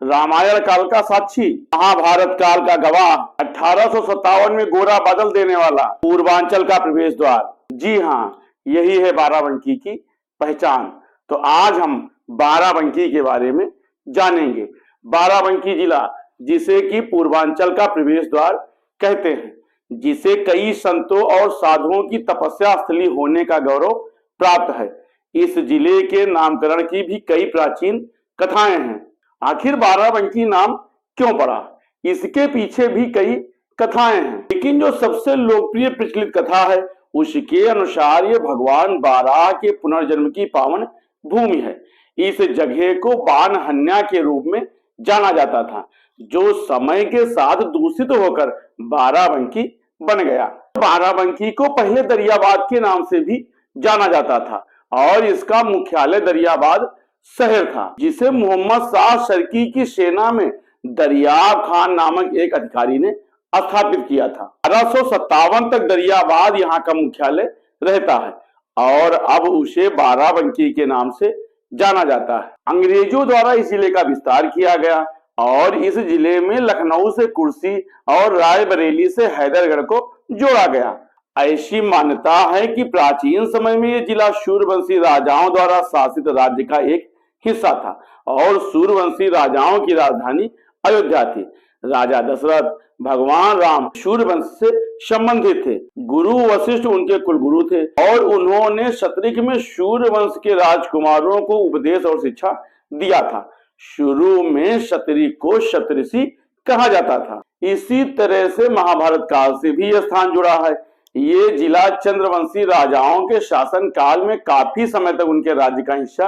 रामायण काल का साक्षी, महाभारत काल का गवाह, 1857 में गोरा बादल देने वाला, पूर्वांचल का प्रवेश द्वार। जी हाँ, यही है बाराबंकी की पहचान। तो आज हम बाराबंकी के बारे में जानेंगे। बाराबंकी जिला, जिसे कि पूर्वांचल का प्रवेश द्वार कहते हैं, जिसे कई संतों और साधुओं की तपस्या स्थली होने का गौरव प्राप्त है। इस जिले के नामकरण की भी कई प्राचीन कथाएं हैं। आखिर बाराबंकी नाम क्यों पड़ा, इसके पीछे भी कई कथाएं हैं, लेकिन जो सबसे लोकप्रिय प्रचलित कथा है उसके अनुसार ये भगवान बाराह के पुनर्जन्म की पावन भूमि है। इस जगह को बाणहन्या के रूप में जाना जाता था, जो समय के साथ दूषित होकर बाराबंकी बन गया। बाराबंकी को पहले दरियाबाद के नाम से भी जाना जाता था और इसका मुख्यालय दरियाबाद शहर था, जिसे मोहम्मद शाह शर्की की सेना में दरियाब खान नामक एक अधिकारी ने स्थापित किया था। 1857 तक दरियाबाद यहाँ का मुख्यालय रहता है और अब उसे बाराबंकी के नाम से जाना जाता है। अंग्रेजों द्वारा इस जिले का विस्तार किया गया और इस जिले में लखनऊ से कुर्सी और रायबरेली से हैदरगढ़ को जोड़ा गया। ऐसी मान्यता है कि प्राचीन समय में यह जिला सूर्यवंशी राजाओं द्वारा शासित राज्य का एक हिस्सा था और सूर्यवंशी राजाओं की राजधानी अयोध्या थी। राजा दशरथ भगवान राम सूर्यवंश से संबंधित थे। गुरु वशिष्ठ उनके कुलगुरु थे और उन्होंने शतरिक में सूर्यवंश के राजकुमारों को उपदेश और शिक्षा दिया था। शुरू में शतरिक को शतऋषि कहा जाता था। इसी तरह से महाभारत काल से भी यह स्थान जुड़ा है। ये जिला चंद्रवंशी राजाओं के शासन काल में काफी समय तक उनके राज्य का हिस्सा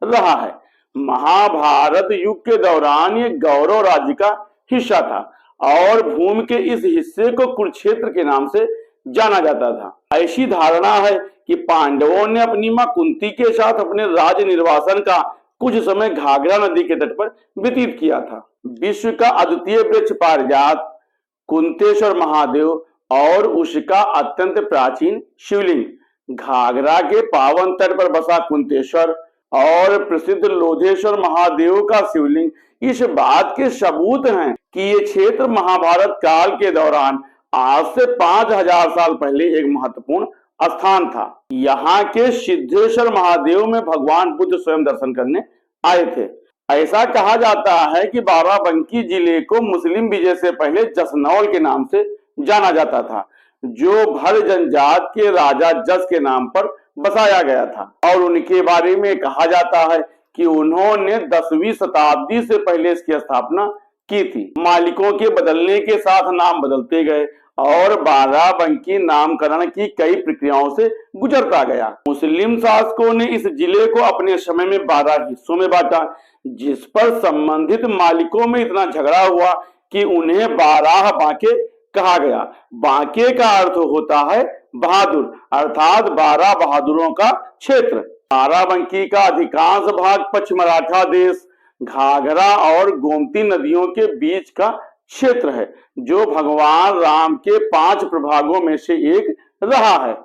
रहा है। महाभारत युग के दौरान ये गौरव राज्य का हिस्सा था और भूमि के इस हिस्से को कुरुक्षेत्र के नाम से जाना जाता था। ऐसी धारणा है कि पांडवों ने अपनी मां कुंती के साथ अपने राज्य निर्वासन का कुछ समय घाघरा नदी के तट पर व्यतीत किया था। विश्व का अद्वितीय वृक्ष पारिजात, कुंतेश्वर महादेव और उसका अत्यंत प्राचीन शिवलिंग, घाघरा के पावन तट पर बसा कुंतेश्वर और प्रसिद्ध लोधेश्वर महादेव का शिवलिंग इस बात के सबूत हैं कि ये क्षेत्र महाभारत काल के दौरान आज से 5000 साल पहले एक महत्वपूर्ण स्थान था। यहाँ के सिद्धेश्वर महादेव में भगवान बुद्ध स्वयं दर्शन करने आए थे। ऐसा कहा जाता है कि बाराबंकी जिले को मुस्लिम विजय से पहले जसनौल के नाम से जाना जाता था, जो भर जनजात के राजा जस के नाम पर बसाया गया था और उनके बारे में कहा जाता है कि उन्होंने 10वीं शताब्दी से पहले इसकी स्थापना की थी। मालिकों के बदलने के साथ नाम बदलते गए और बाराबंकी नामकरण की कई प्रक्रियाओं से गुजरता गया। मुस्लिम शासकों ने इस जिले को अपने समय में 12 हिस्सों में बांटा, जिस पर संबंधित मालिकों में इतना झगड़ा हुआ कि उन्हें 12 बांके कहा गया। बांके का अर्थ होता है बहादुर, अर्थात 12 बहादुरों का क्षेत्र। बाराबंकी का अधिकांश भाग पश्चिम मराठा देश, घाघरा और गोमती नदियों के बीच का क्षेत्र है, जो भगवान राम के 5 प्रभागों में से एक रहा है।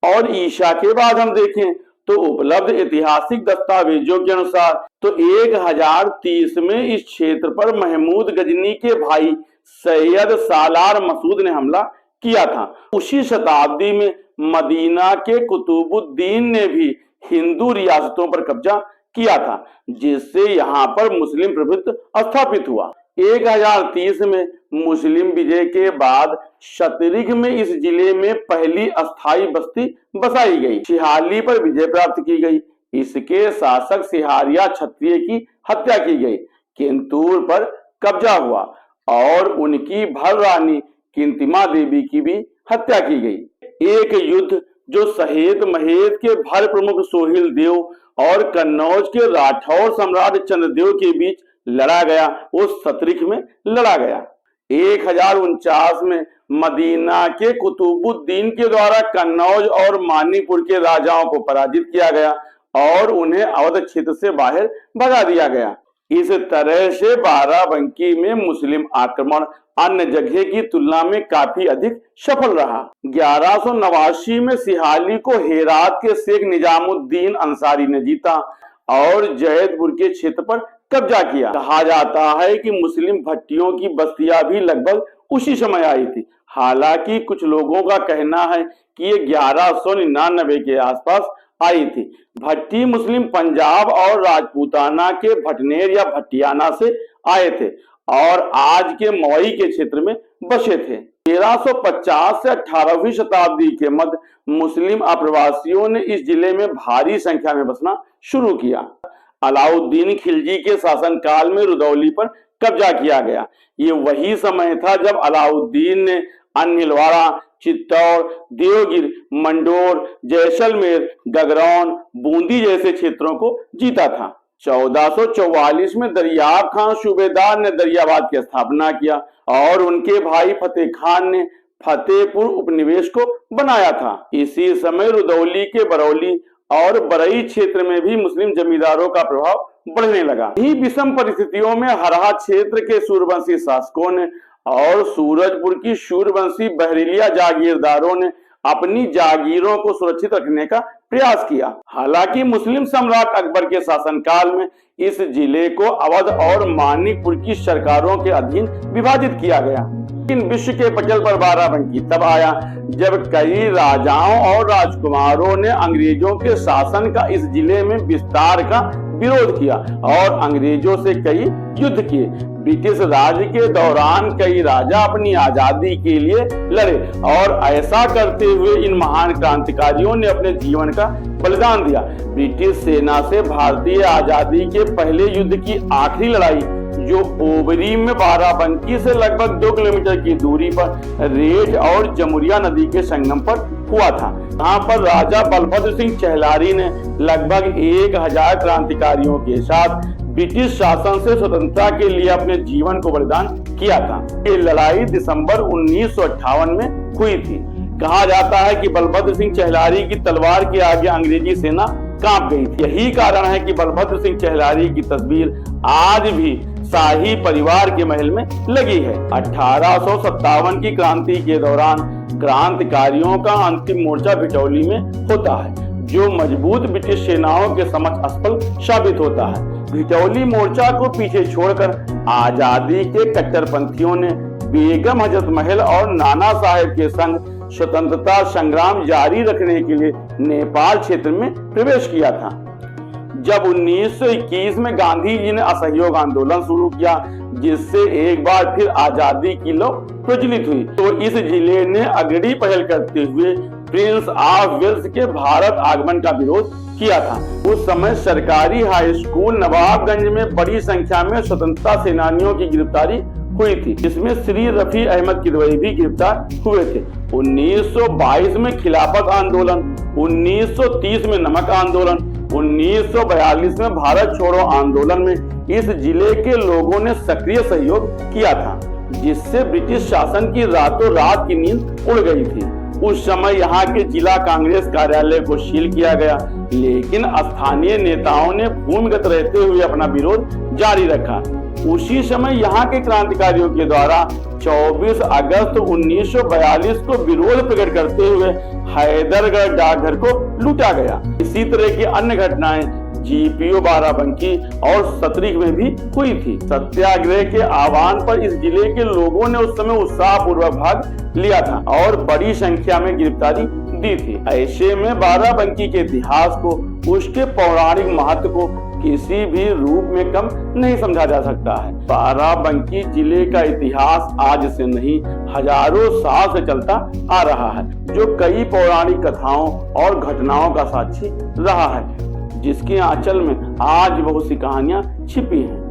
और ईसा के बाद हम देखें तो उपलब्ध ऐतिहासिक दस्तावेजों के अनुसार तो 1030 में इस क्षेत्र पर महमूद गजनी के भाई सैयद सालार मसूद ने हमला किया था। उसी शताब्दी में मदीना के कुतुबुद्दीन ने भी हिंदू रियासतों पर कब्जा किया था, जिससे यहाँ पर मुस्लिम प्रभुत्व स्थापित हुआ। 1030 में मुस्लिम विजय के बाद शतरिक में इस जिले में पहली अस्थायी बस्ती बसाई गई। सिहाली पर विजय प्राप्त की गई। इसके शासक सिहारिया क्षत्रिय की हत्या की गई। किंतूर पर कब्जा हुआ और उनकी भर रानी कीर्तिमा देवी की भी हत्या की गई। एक युद्ध जो सहेत महेत के भर प्रमुख सोहिल देव और कन्नौज के राठौर सम्राट चंद्रदेव के बीच लड़ा गया, वो शतरिक में लड़ा गया। 1049 में मदीना के कुतुबुद्दीन के द्वारा कन्नौज और मानीपुर के राजाओं को पराजित किया गया और उन्हें अवध क्षेत्र से बाहर भगा दिया गया। इस तरह से बाराबंकी में मुस्लिम आक्रमण अन्य जगह की तुलना में काफी अधिक सफल रहा। 1189 में सिहाली को हेरात के शेख निजामुद्दीन अंसारी ने जीता और जैदपुर के क्षेत्र पर कब्जा किया। कहा जाता है कि मुस्लिम भट्टियों की बस्तियां भी लगभग उसी समय आई थी। हालांकि कुछ लोगों का कहना है कि ये 1199 के आसपास आई थी। भट्टी मुस्लिम पंजाब और राजपूताना के भटनेर या भट्टियाना से आए थे और आज के मौई के क्षेत्र में बसे थे। 1350 से 18वीं शताब्दी के मध्य मुस्लिम अप्रवासियों ने इस जिले में भारी संख्या में बसना शुरू किया। अलाउद्दीन खिलजी के शासनकाल में रुदौली पर कब्जा किया गया। ये वही समय था जब अलाउद्दीन ने अनिलवाड़ा, चित्तौड़, देवगिर, मंडोर, जैसलमेर, गगरौन, बूंदी जैसे क्षेत्रों को जीता था। 1444 में दरियाब खान सूबेदार ने दरियाबाद की स्थापना किया और उनके भाई फतेह खान ने फतेहपुर उपनिवेश को बनाया था। इसी समय रुदौली के बरौली और बरई क्षेत्र में भी मुस्लिम जमींदारों का प्रभाव बढ़ने लगा। यही विषम परिस्थितियों में हरहा क्षेत्र के सूरवंशी शासकों ने और सूरजपुर की सूरवंशी बहरीलिया जागीरदारों ने अपनी जागीरों को सुरक्षित रखने का प्रयास किया। हालांकि मुस्लिम सम्राट अकबर के शासनकाल में इस जिले को अवध और मानिकपुर की सरकारों के अधीन विभाजित किया गया। लेकिन विश्व के पटल पर बाराबंकी तब आया जब कई राजाओं और राजकुमारों ने अंग्रेजों के शासन का इस जिले में विस्तार का विरोध किया और अंग्रेजों से कई युद्ध किए। ब्रिटिश राज के दौरान कई राजा अपनी आजादी के लिए लड़े और ऐसा करते हुए इन महान क्रांतिकारियों ने अपने जीवन का बलिदान दिया। ब्रिटिश सेना से भारतीय आजादी के पहले युद्ध की आखिरी लड़ाई जो ओबरी में बाराबंकी से लगभग 2 किलोमीटर की दूरी पर रेड और जमुरिया नदी के संगम पर हुआ था। यहाँ पर राजा बलभद्र सिंह चहलारी ने लगभग 1000 क्रांतिकारियों के साथ ब्रिटिश शासन से स्वतंत्रता के लिए अपने जीवन को बलिदान किया था। ये लड़ाई दिसंबर 1958 में हुई थी। कहा जाता है कि बलभद्र सिंह चहलारी की तलवार के आगे अंग्रेजी सेना कांप गई थी। यही कारण है कि बलभद्र सिंह चहलारी की तस्वीर आज भी शाही परिवार के महल में लगी है। 1857 की क्रांति के दौरान क्रांतिकारियों का अंतिम मोर्चा भिटौली में होता है जो मजबूत ब्रिटिश सेनाओं के समक्ष असफल साबित होता है। भिटौली मोर्चा को पीछे छोड़कर आजादी के कट्टरपंथियों ने बेगम हजरत महल और नाना साहेब के संग स्वतंत्रता संग्राम जारी रखने के लिए नेपाल क्षेत्र में प्रवेश किया था। जब 1921 में गांधी जी ने असहयोग आंदोलन शुरू किया जिससे एक बार फिर आजादी की लौ प्रज्वलित हुई तो इस जिले ने अग्रणी पहल करते हुए प्रिंस ऑफ वेल्स के भारत आगमन का विरोध किया था। उस समय सरकारी हाई स्कूल नवाबगंज में बड़ी संख्या में स्वतंत्रता सेनानियों की गिरफ्तारी हुई थी जिसमें श्री रफी अहमद किदवई भी गिरफ्तार हुए थे। 1922 में खिलाफत आंदोलन, 1930 में नमक आंदोलन, 1942 में भारत छोड़ो आंदोलन में इस जिले के लोगों ने सक्रिय सहयोग किया था जिससे ब्रिटिश शासन की रातों रात की नींद उड़ गई थी। उस समय यहाँ के जिला कांग्रेस कार्यालय को सील किया गया लेकिन स्थानीय नेताओं ने भूमिगत रहते हुए अपना विरोध जारी रखा। उसी समय यहाँ के क्रांतिकारियों के द्वारा 24 अगस्त 1942 को विरोध प्रकट करते हुए हैदरगढ़ डाकघर को लूटा गया। इसी तरह की अन्य घटनाएं जीपीओ बाराबंकी और सतरिक में भी हुई थी। सत्याग्रह के आह्वान पर इस जिले के लोगों ने उस समय उत्साहपूर्वक भाग लिया था और बड़ी संख्या में गिरफ्तारी दी थी। ऐसे में बाराबंकी के इतिहास को, उसके पौराणिक महत्व को किसी भी रूप में कम नहीं समझा जा सकता है। बाराबंकी जिले का इतिहास आज से नहीं हजारों साल से चलता आ रहा है जो कई पौराणिक कथाओं और घटनाओं का साक्षी रहा है जिसके आंचल में आज बहुत सी कहानियां छिपी हैं।